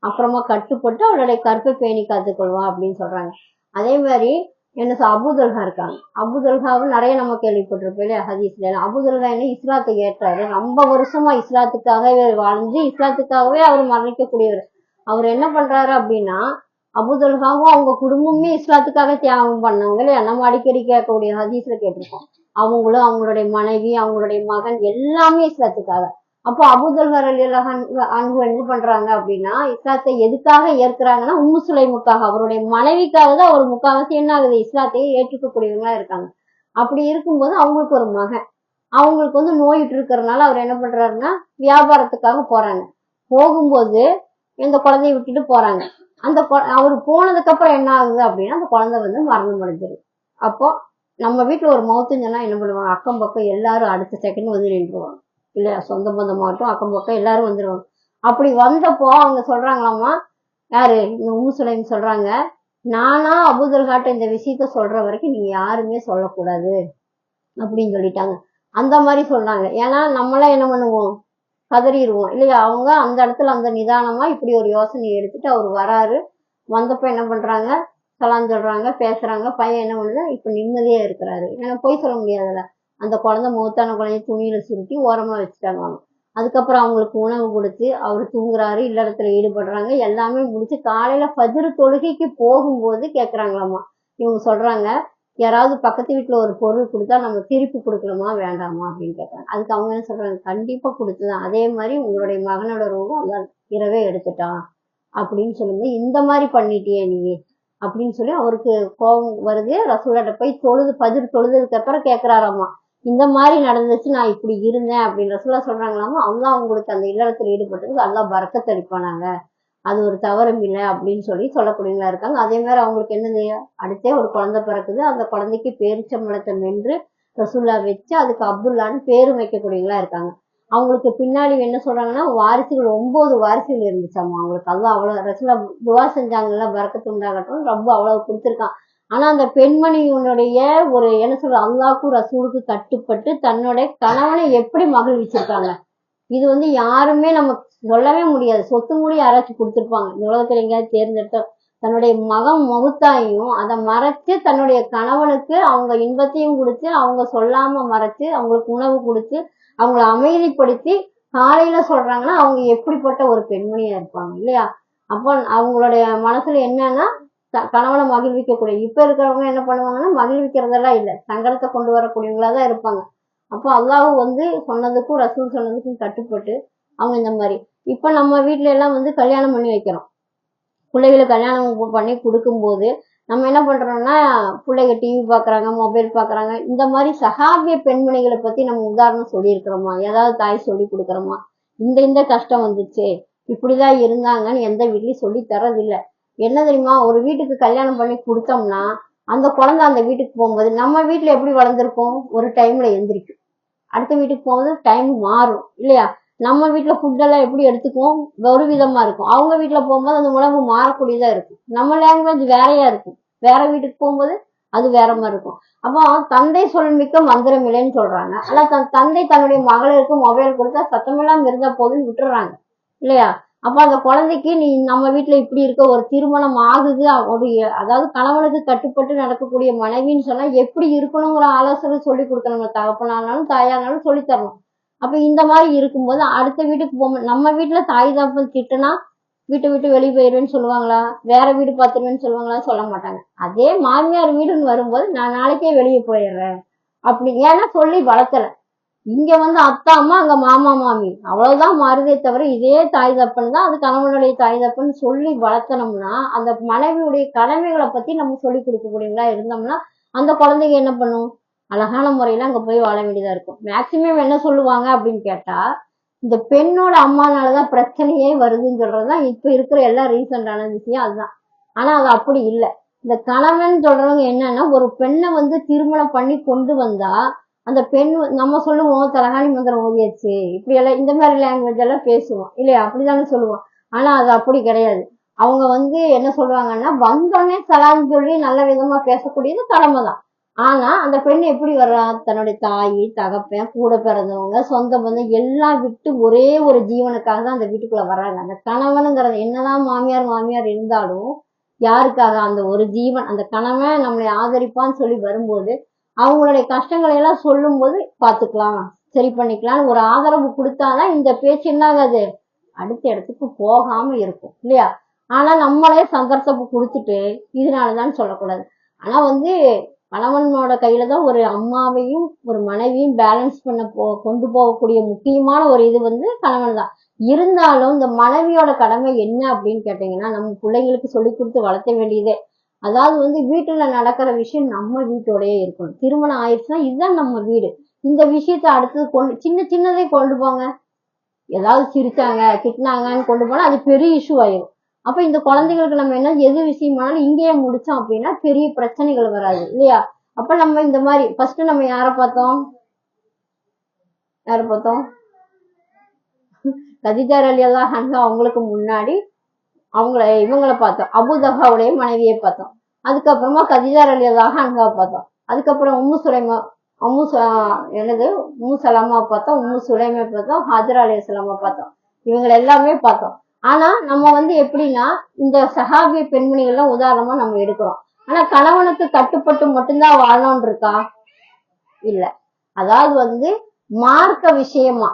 அப்புறமா கட்டுப்பட்டு அவளுடைய கற்பை பேணி காத்துக்கொள்வா அப்படின்னு சொல்றாங்க. அதே மாதிரி என்ன அபூதல்ஹா இருக்காங்க. அபூதல்ஹாவும் நிறைய நம்ம கேள்விப்பட்டிருப்போம், இல்லையா? ஹதீஸ்ல அபூதல்ஹா என்ன இஸ்லாத்துக்கு ஏற்றாரு, ரொம்ப வருஷமா இஸ்லாத்துக்காகவே வாழ்ந்து இஸ்லாத்துக்காகவே அவர் மரணிக்கக்கூடியவர். அவர் என்ன பண்றாரு அப்படின்னா, அபூதல்ஹாவும் அவங்க குடும்பமே இஸ்லாத்துக்காக தியாகம் பண்ணாங்க, இல்லையா? நம்ம அடிக்கடி கேட்கக்கூடிய ஹதீஸ்ல கேட்டிருக்கோம். அவங்களும் அவங்களுடைய மனைவி அவங்களுடைய மகன் எல்லாமே இஸ்லாத்துக்காக. அப்போ அபூதல்ஹா ரலியல்லாஹு அன்ஹு என்ன பண்றாங்க அப்படின்னா, இஸ்லாத்தை எதுக்காக ஏற்கிறாங்கன்னா உம்மு சுலைமுக்காக, அவருடைய மனைவிக்காக தான் ஒரு முக்காவாசி என்ன ஆகுது, இஸ்லாத்தையே ஏற்றுக்கக்கூடியவங்களா இருக்காங்க. அப்படி இருக்கும்போது அவங்களுக்கு ஒரு மகன், அவங்களுக்கு நோயிட்டு இருக்கிறதுனால அவர் என்ன பண்றாருன்னா வியாபாரத்துக்காக போறாங்க. போகும்போது இந்த குழந்தைய விட்டுட்டு போறாங்க. அந்த அவர் போனதுக்கு அப்புறம் என்ன ஆகுது அப்படின்னா, அந்த குழந்தை மரணம் அடைஞ்சிருக்கு. அப்போ நம்ம வீட்டுல ஒரு மௌத்துன்னு சொன்னா என்ன பண்ணுவாங்க, அக்கம் பக்கம் எல்லாரும் அடுத்த செகண்ட் நின்றுவாங்க, இல்லையா? சொந்த பந்தமாகட்டும் அக்கம் பக்கம் எல்லாரும் வந்துருவாங்க. அப்படி வந்தப்போ அவங்க சொல்றாங்களாமா, யாரு, இந்த உம்மு சுலைம் சொல்றாங்க, நானா அபூதல்ஹாட்ட இந்த விஷயத்த சொல்ற வரைக்கும் நீங்க யாருமே சொல்லக்கூடாது அப்படின்னு சொல்லிட்டாங்க. அந்த மாதிரி சொல்றாங்க. ஏன்னா நம்மளாம் என்ன பண்ணுவோம், கதறிடுவோம், இல்லையா? அவங்க அந்த இடத்துல அந்த நிதானமா இப்படி ஒரு யோசனை எடுத்துட்டு அவர் வராரு. வந்தப்ப என்ன பண்றாங்க, சலாம் சொல்றாங்க, பேசுறாங்க. பையன் என்ன பண்ணுது, இப்ப நிம்மதியா இருக்கிறாரு. ஏன்னா பொய் சொல்ல முடியாதுல்ல. அந்த குழந்தை மூத்தான குழந்தைய துணியில சுருட்டி ஓரமா வச்சுட்டாங்க. அதுக்கப்புறம் அவங்களுக்கு உணவு கொடுத்து அவர் தூங்குறாரு, இல்லறத்துல ஈடுபடுறாங்க. எல்லாமே முடிச்சு காலையில ஃபஜ்ர் தொழுகைக்கு போகும்போது கேக்குறாங்களாமா, இவங்க சொல்றாங்க, யாராவது பக்கத்து வீட்டுல ஒரு பொருள் கொடுத்தா நம்ம திருப்பி கொடுக்கணுமா வேண்டாமா அப்படின்னு கேட்கறாங்க. அதுக்கு அவங்க என்ன சொல்றாங்க, கண்டிப்பா கொடுத்துதான். அதே மாதிரி உங்களுடைய மகனோட ரூபம் அல்ல இரவே எடுத்துட்டான் அப்படின்னு சொல்லுங்க, இந்த மாதிரி பண்ணிட்டியே நீ அப்படின்னு சொல்லி அவருக்கு கோபம் வருது. ரசூலாட்ட போய் ஃபஜ்ர் தொழுதுக்கு அப்புறம் கேட்கிறாராமா, இந்த மாதிரி நடந்துச்சு, நான் இப்படி இருந்தேன் அப்படின்னு ரசூலா சொல்றாங்களாமா, அல்லாஹ் உங்களுக்கு அந்த இல்லறத்துல ஈடுபட்டதுக்கு அல்லாஹ் பரக்கத் அளிப்பானாங்க அது ஒரு தவறும் இல்லை அப்படின்னு சொல்லக்கூடியவங்களா இருக்காங்க. அதே மாதிரி அவங்களுக்கு என்னது, அடுத்தே ஒரு குழந்தை பிறக்குது, அந்த குழந்தைக்கு பேரிச்சம்பழத்தை மென்று ரசூல்லா வச்சு அதுக்கு அப்துல்லான்னு பேரும் வைக்கக்கூடியவங்களா இருக்காங்க. அவங்களுக்கு பின்னாடி என்ன சொல்றாங்கன்னா, வாரிசுகள் 9 வாரிசுகள் இருந்துச்சாமா அவங்களுக்கு. அல்லாஹ் அவ்வளவு ரசூலா துவா செஞ்சாங்கல்ல, பரக்கத்து உண்டாகட்டும், ரொம்ப அவ்வளவு கொடுத்துருக்கான். ஆனா அந்த பெண்மணியினுடைய ஒரு என்ன சொல்ற, அல்லாஹ்க்கும் ரசூலுக்கு கட்டுப்பட்டு தன்னுடைய கணவனை எப்படி மகிழ்விச்சிருக்காங்க. இது யாருமே நமக்கு சொல்லவே முடியாது. சொத்து கூட யாராச்சும் கொடுத்துருப்பாங்க இந்த உலகத்துல எங்கேயாவது தேர்ந்தெடுத்த. தன்னுடைய மகன் மவுத்தாயும் அதை மறைச்சு தன்னுடைய கணவனுக்கு அவங்க இன்பத்தையும் கொடுத்து, அவங்க சொல்லாம மறைச்சு அவங்களுக்கு உணவு கொடுத்து அவங்கள அமைதிப்படுத்தி காலையில சொல்றாங்கன்னா அவங்க எப்படிப்பட்ட ஒரு பெண்மணியா இருப்பாங்க இல்லையா. அப்போ அவங்களுடைய மனசுல என்னன்னா, கணவனை மகிழ்விக்கக்கூடிய. இப்ப இருக்கிறவங்க என்ன பண்ணுவாங்கன்னா, மகிழ்விக்கிறதெல்லாம் இல்லை, சங்கடத்தை கொண்டு வரக்கூடியவங்களா தான் இருப்பாங்க. அப்போ அல்லாஹ் சொன்னதுக்கும் ரசூல் சொன்னதுக்கும் கட்டுப்பட்டு அவங்க இந்த மாதிரி. இப்ப நம்ம வீட்டுல எல்லாம் கல்யாணம் பண்ணி வைக்கிறோம். பிள்ளைகளை கல்யாணம் பண்ணி கொடுக்கும்போது நம்ம என்ன பண்றோம்னா, பிள்ளைங்க டிவி பாக்குறாங்க, மொபைல் பாக்குறாங்க. இந்த மாதிரி சஹாபிய பெண்மணிகளை பத்தி நம்ம உதாரணம் சொல்லியிருக்கிறோமா? ஏதாவது தாய் சொல்லி கொடுக்குறோமா? இந்த கஷ்டம் வந்துச்சு, இப்படிதான் இருந்தாங்கன்னு எந்த வீட்லயும் சொல்லி தரதில்லை. என்ன தெரியுமா, ஒரு வீட்டுக்கு கல்யாணம் பண்ணி கொடுத்தோம்னா அந்த குழந்தை அந்த வீட்டுக்கு போகும்போது நம்ம வீட்டுல எப்படி வளர்ந்துருக்கோம், ஒரு டைம்ல எந்திரிக்கும். அடுத்த வீட்டுக்கு போகும்போது டைம் மாறும் இல்லையா. நம்ம வீட்டுல ஃபுட் எல்லாம் எப்படி எடுத்துக்குவோம், ஒரு விதமா இருக்கும். அவங்க வீட்டுல போகும்போது அந்த உணவு மாறக்கூடியதா இருக்கும். நம்ம லாங்குவேஜ் வேறையா இருக்கும், வேற வீட்டுக்கு போகும்போது அது வேற மாதிரி இருக்கும். அப்போ தந்தை சொல் மிக்க மந்திரம் இல்லைன்னு சொல்றாங்க. ஆனா தந்தை தன்னுடைய மகளுக்கு மொபைல் கொடுத்தா சத்தமெல்லாம் இருந்தா போதுன்னு விட்டுறாங்க இல்லையா. அப்ப அந்த குழந்தைக்கு நீ நம்ம வீட்டுல இப்படி இருக்க, ஒரு திருமணம் ஆகுது, அதாவது கணவனுக்கு கட்டுப்பட்டு நடக்கக்கூடிய மனைவின்னு சொன்னா எப்படி இருக்கணுங்கிற ஆலோசனை சொல்லி கொடுக்கணும். தகப்பனாலும் தாயானாலும் சொல்லி தரணும். அப்ப இந்த மாதிரி இருக்கும்போது அடுத்த வீட்டுக்கு போகும்போது, நம்ம வீட்டுல தாய் தகப்பன் திட்டுனா வீட்டை விட்டு வெளியே போயிடுவேன்னு சொல்லுவாங்களா, வேற வீடு பார்த்துருவேன்னு சொல்லுவாங்களா? சொல்ல மாட்டாங்க. அதே மாமியார் வீடுன்னு வரும்போது நான் நாளைக்கே வெளியே போயிடுறேன் அப்படி, ஏன்னா சொல்லி வளர்த்தல. இங்க அத்தா அம்மா, அங்க மாமா மாமி, அவ்வளவுதான் மாறுதே தவிர இதே தாய் தப்பன் தான். அது கணவனுடைய தாய் தப்பன் சொல்லி வளர்த்தனோம்னா, அந்த மனைவியுடைய கடமைகளை பத்தி நம்ம சொல்லி கொடுக்கக்கூடியவங்களா இருந்தோம்னா அந்த குழந்தைங்க என்ன பண்ணும், அழகான முறையில அங்க போய் வாழ வேண்டியதா இருக்கும். மேக்சிமம் என்ன சொல்லுவாங்க அப்படின்னு கேட்டா, இந்த பெண்ணோட அம்மானாலதான் பிரச்சனையே வருதுன்னு சொல்றதுதான் இப்ப இருக்கிற எல்லாம் ரீசெண்டான விஷயம் அதுதான். ஆனா அது அப்படி இல்லை. இந்த கணவன் சொல்றவங்க என்னன்னா, ஒரு பெண்ணை திருமணம் பண்ணி கொண்டு வந்தா அந்த பெண், நம்ம சொல்லுவோம் தலகாணி மந்திரம் ஓதியாச்சு, இப்படி எல்லாம் இந்த மாதிரி லாங்குவேஜ் எல்லாம் பேசுவோம் இல்லையா, அப்படிதானே சொல்லுவோம். ஆனா அது அப்படி கிடையாது. அவங்க என்ன சொல்றாங்கன்னா, வந்தோடனே சலாம் சொல்லி நல்ல விதமா பேசக்கூடியது கடமை தான். ஆனா அந்த பெண் எப்படி வர்றா, தன்னுடைய தாய் தகப்பன் கூட பிறந்தவங்க சொந்த பந்தம் எல்லாம் விட்டு ஒரே ஒரு ஜீவனுக்காக தான் அந்த வீட்டுக்குள்ள வர்றாங்க. அந்த கணவனுங்கிறது என்னதான் மாமியார் இருந்தாலும் யாருக்காக, அந்த ஒரு ஜீவன், அந்த கணவன் நம்மளை ஆதரிப்பான்னு சொல்லி வரும்போது அவங்களுடைய கஷ்டங்களை எல்லாம் சொல்லும் போது பாத்துக்கலாம், சரி பண்ணிக்கலாம்னு ஒரு ஆதரவு கொடுத்தாதான் இந்த பேச்சு என்னாகாது, அடுத்த இடத்துக்கு போகாம இருக்கும் இல்லையா. ஆனா நம்மளே சந்தர்ப்பத்தை கொடுத்துட்டு இதனாலதான் சொல்லக்கூடாது. ஆனா கணவனோட கையில தான் ஒரு அம்மாவையும் ஒரு மனைவியும் பேலன்ஸ் பண்ண கொண்டு போகக்கூடிய முக்கியமான ஒரு இது கணவன் தான். இருந்தாலும் இந்த மனைவியோட கடமை என்ன அப்படின்னு கேட்டீங்கன்னா, நம்ம பிள்ளைங்களுக்கு சொல்லி கொடுத்து வளர்த்த வேண்டியதே. அதாவது வீட்டுல நடக்கிற விஷயம் நம்ம வீட்டோடயே இருக்கணும். திருமணம் ஆயிடுச்சுன்னா இதுதான் நம்ம வீடு. இந்த விஷயத்த அடுத்தது சின்னதே கொண்டு போங்க, ஏதாவது சிரிச்சாங்க திட்டினாங்கன்னு கொண்டு போனா அது பெரிய இஷ்யூ ஆயிடும். அப்ப இந்த குழந்தைகளுக்கு நம்ம என்ன, எது விஷயமானாலும் இங்கேயே முடிச்சோம் அப்படின்னா பெரிய பிரச்சனைகள் வராது இல்லையா. அப்ப நம்ம இந்த மாதிரி ஃபர்ஸ்ட் நம்ம யாரை பார்த்தோம், கதீஜா ரலியல்லாஹு அன்ஹா அவங்களுக்கு முன்னாடி இவங்களை பார்த்தோம், அபூதஹாவுடைய மனைவியை பார்த்தோம். அதுக்கப்புறமா கதீஜா ரலியல்லாஹு அன்ஹாவை பார்த்தோம். அதுக்கப்புறம் உம்மு சலமா பார்த்தோம், உம்மு சுலைமை பார்த்தோம், ஹாஜரா அலைஹிஸ்ஸலாமை பார்த்தோம். இவங்களை எல்லாமே பார்த்தோம். ஆனா நம்ம எப்படின்னா, இந்த சஹாபிய பெண்மணிகள்லாம் உதாரணமா நம்ம எடுக்கிறோம். ஆனா கணவனுக்கு கட்டுப்பட்டு மட்டும்தான் வாழணும்னு இருக்கா? இல்ல. அதாவது மார்க்க விஷயமா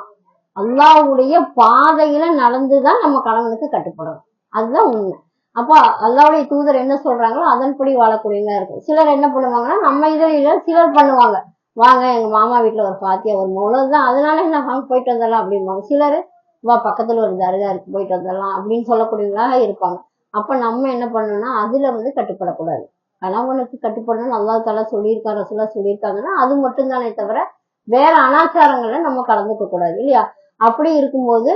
அல்லாஹ்வுடைய பாதையில நடந்துதான் நம்ம கணவனுக்கு கட்டுப்படணும். அதுதான் உண்மை. அப்ப அல்லாஹ்வுடைய தூதர் என்ன சொல்றாங்களோ அதன்படி வாழக்கூடியவங்களா இருக்கும். சிலர் என்ன பண்ணுவாங்கன்னா, நம்ம இதுல சிலர் பண்ணுவாங்க, வாங்க எங்க மாமா வீட்டுல ஒரு பாத்தியா ஒரு மௌலதான், அதனால என்ன போயிட்டு வந்துடலாம் அப்படின்பாங்க. சிலரு வா பக்கத்துல ஒரு தர்கா இருக்கு போயிட்டு வந்துடலாம் அப்படின்னு சொல்லக்கூடியவங்களா இருப்பாங்க. அப்ப நம்ம என்ன பண்ணணும்னா அதுல கட்டுப்படக்கூடாது. கணவனுக்கு கட்டுப்படணும்னு அல்லாஹ் தஆலா சொல்லியிருக்காரு, ரசூலா சொல்லியிருக்காங்கன்னா அது மட்டும்தானே தவிர வேற அனாச்சாரங்களை நம்ம கலந்துக்க கூடாது இல்லையா. அப்படி இருக்கும்போது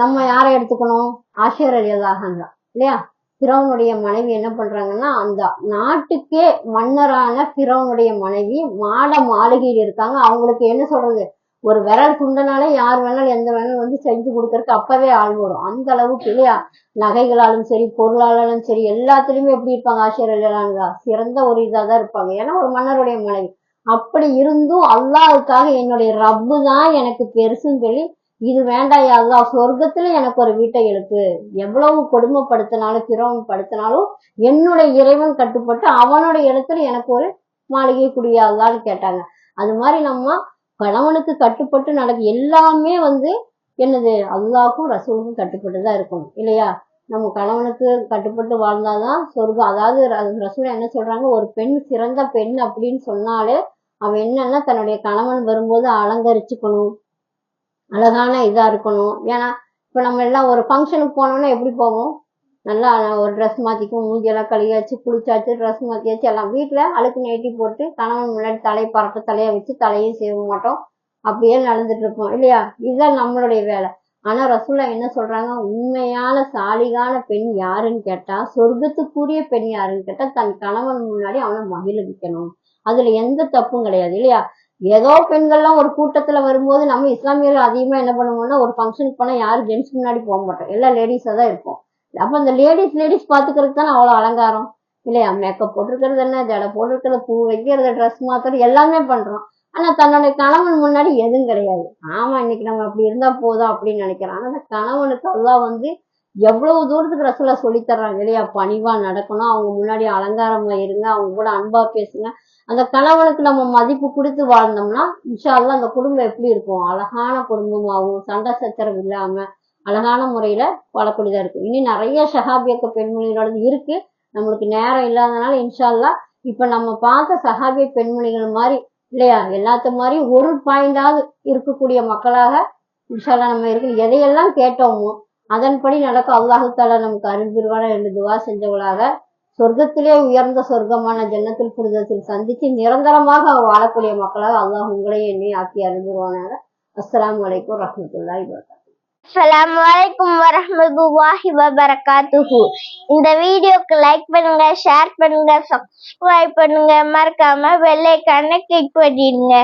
நம்ம யாரை எடுத்துக்கணும்? ஆஷிர் ரலியல்லாஹு அன்ஹா இல்லையா? ஃபிரௌனுடைய மனைவி என்ன பண்றாங்கன்னா, அந்த நாட்டுக்கே மன்னரான ஃபிரௌனுடைய மனைவி மாட மாளிகையில் இருக்காங்க. அவங்களுக்கு என்ன சொல்றது, ஒரு விரல் துண்டனாலே யார் வேணாலும் எந்த வேணாலும் வந்து செஞ்சு கொடுக்கறதுக்கு அப்பவே ஆள் வரும். அந்த அளவுக்கு இல்லையா? நகைகளாலும் சரி, பொருளாலும் சரி, எல்லாத்துலயுமே எப்படி இருப்பாங்க ஆஷிர் ரலியல்லாஹு அன்ஹா? சிறந்த ஒரு இதாதான் இருப்பாங்க. ஏன்னா ஒரு மன்னருடைய மனைவி. அப்படி இருந்தும் அல்லாஹ்வுக்காக என்னுடைய ரப்பு தான் எனக்கு பெருசுன்னு சொல்லி, இது வேண்டாம் யா அல்லாஹ், சொர்க்கத்துல எனக்கு ஒரு வீட்டை எழுப்பு. எவ்வளவு கொடுமைப்படுத்தினாலும் ஃபிரௌன் படுத்தினாலும் என்னுடைய இறைவன் கட்டுப்பட்டு அவனுடைய இடத்துல எனக்கு ஒரு மாளிகை குடியா அல்லான்னு கேட்டாங்க. அது மாதிரி நம்ம கணவனுக்கு கட்டுப்பட்டு எல்லாமே வந்து என்னது, அல்லாஹ்க்கும் ரசூலுக்கும் கட்டுப்பட்டு தான் இருக்கணும் இல்லையா? நம்ம கணவனுக்கு கட்டுப்பட்டு வாழ்ந்தாதான் சொர்க்கம். அதாவது ரசூல் என்ன சொல்றாங்க, ஒரு பெண் சிறந்த பெண் அப்படின்னு சொன்னாலே அவன் என்னன்னா தன்னுடைய கணவன் வரும்போது அலங்கரிச்சுக்கணும், அழகான இதா இருக்கணும். ஏன்னா இப்ப நம்ம எல்லாம் ஒரு ஃபங்க்ஷனுக்கு போனோம்னா எப்படி போவோம்? நல்லா ஒரு ட்ரெஸ் மாத்திக்கும், மூஞ்சியெல்லாம் கழுவியாச்சு, குளிச்சாச்சு, ட்ரெஸ் மாத்தியாச்சு, எல்லாம் வீட்டுல அழுக்கு நைட்டி போட்டு கணவன் முன்னாடி தலையை பறக்க தலையை வச்சு தலையும் செய்ய மாட்டோம். அப்படியே நடந்துட்டு இருப்போம் இல்லையா? இதுதான் நம்மளுடைய வேலை. ஆனா ரசூலா என்ன சொல்றாங்க, உண்மையான சாலிகான பெண் யாருன்னு கேட்டா, சொர்க்கத்துக்குரிய பெண் யாருன்னு கேட்டா, தன் கணவன் முன்னாடி அவனை மகிழ்விக்கணும். அதுல எந்த தப்பும் கிடையாது இல்லையா? ஏதோ பெண்கள்லாம் ஒரு கூட்டத்துல வரும்போது நம்ம இஸ்லாமியர்கள் அதிகமா என்ன பண்ணுவோம்னா, ஒரு ஃபங்க்ஷனுக்கு போனா யாரும் ஜென்ஸ் முன்னாடி போக மாட்டோம், எல்லாம் லேடிஸா தான் இருப்போம். அப்ப அந்த லேடிஸ் பாத்துக்கிறதுக்கு தானே அவ்வளவு அலங்காரம் இல்லையா? மேக்கப் போட்டிருக்கிறது என்ன, ஜடை போட்டிருக்கிறது, பூ வைக்கிறது, ட்ரெஸ் மாத்துறது, எல்லாமே பண்றோம். ஆனா தன்னுடைய கணவன் முன்னாடி எதுவும் கிடையாது. ஆமா இன்னைக்கு நம்ம அப்படி இருந்தா போதும் அப்படின்னு நினைக்கிறோம். ஆனா அந்த கணவனுக்கு அல்லாஹ் வந்து எவ்வளவு தூரத்துக்கு ரசூலா சொல்லித் தர்றாங்க இல்லையா? பணிவா நடக்கணும், அவங்க முன்னாடி அலங்காரமா இருங்க, அவங்க கூட அன்பா பேசுங்க. அந்த கணவனுக்கு நம்ம மதிப்பு கொடுத்து வாழ்ந்தோம்னா இன்ஷா அல்லாஹ் அந்த குடும்பம் எப்படி இருக்கும்? அழகான குடும்பமாகவும் சண்டை சச்சரவு இல்லாம அழகான முறையில வாழக்கூடியதா இருக்கும். இனி நிறைய சஹாபியக்க பெண்மணிகளோட இருக்கு. நம்மளுக்கு நேரம் இல்லாதனால இன்ஷா அல்லாஹ் இப்ப நம்ம பார்த்த சஹாபிய பெண்மணிகள் மாதிரி இல்லையா, எல்லாத்த மாதிரி ஒரு பாயிண்டாவது இருக்கக்கூடிய மக்களாக இன்ஷா அல்லாஹ் நம்ம இருக்கு. எதையெல்லாம் கேட்டோமோ அதன்படி நடக்க அல்லாஹு தாலா நமக்கு அருள் புரிவான என்று துவா செஞ்சவளாக சொர்க்கத்திலே உயர்ந்த சொர்க்கமான ஜன்னத்துல் ஃபிர்தௌஸில் சந்திச்சு நிரந்தரமாக வாழக்கூடிய மக்களாக அல்லாஹ் உங்களையும் என்னையும் ஆக்கி அருள் புரிவானாக. அஸ்ஸலாமு அலைக்கும் வரஹ்மத்துல்லாஹி வபரகாத்துஹு. அஸ்ஸலாமு அலைக்கும் வரஹ்மத்துல்லாஹி வபரகாத்துஹு. இந்த வீடியோக்கு லைக் பண்ணுங்க, ஷேர் பண்ணுங்க, சப்ஸ்கிரைப் பண்ணுங்க, மறக்காம பெல் ஐகானை கிளிக் பண்ணிடுங்க.